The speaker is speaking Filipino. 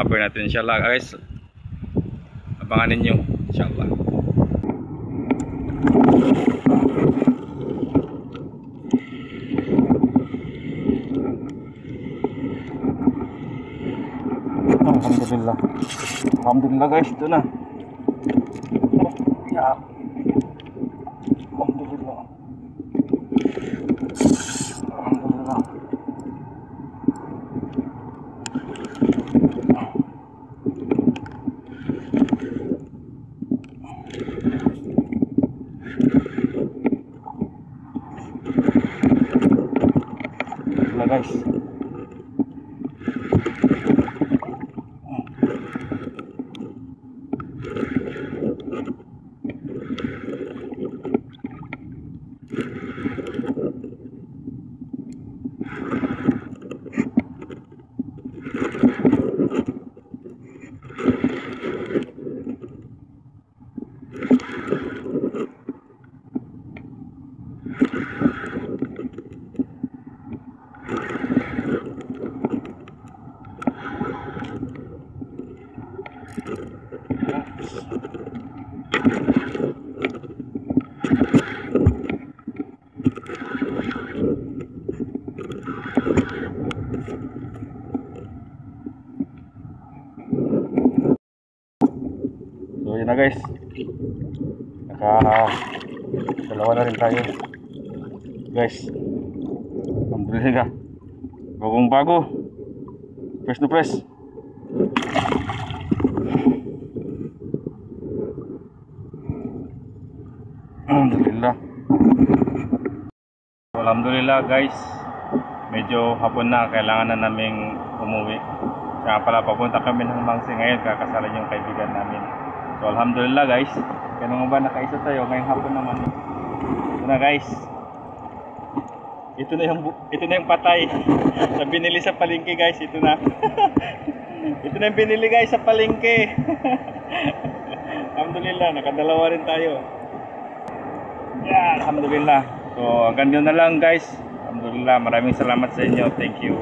cover natin inshallah guys. Abangan ninyo inshallah. Alhamdulillah. Alhamdulillah guys, ito na. Ya. Alhamdulillah. Alhamdulillah. Alhamdulillah guys. So yun na guys, dalawa na rin tayo guys. Alhamdulillah, bagong bago, fresh na fresh. Alhamdulillah. Alhamdulillah guys, medyo hapon na, kailangan na naming umuwi. Kaya pala papunta kami ng Mangsi ngayon, kakasalan yung kaibigan namin. So alhamdulillah guys, kaya naman ba nakaisa tayo ngayong hapon naman. Ito na guys, ito na yung patay sa binili sa palengke guys. Ito na ito na yung binili guys sa palengke. Alhamdulillah, nakadalawa rin tayo. Yeah, alhamdulillah. So hanggang yun na lang guys. Alhamdulillah, maraming salamat sa inyo. Thank you.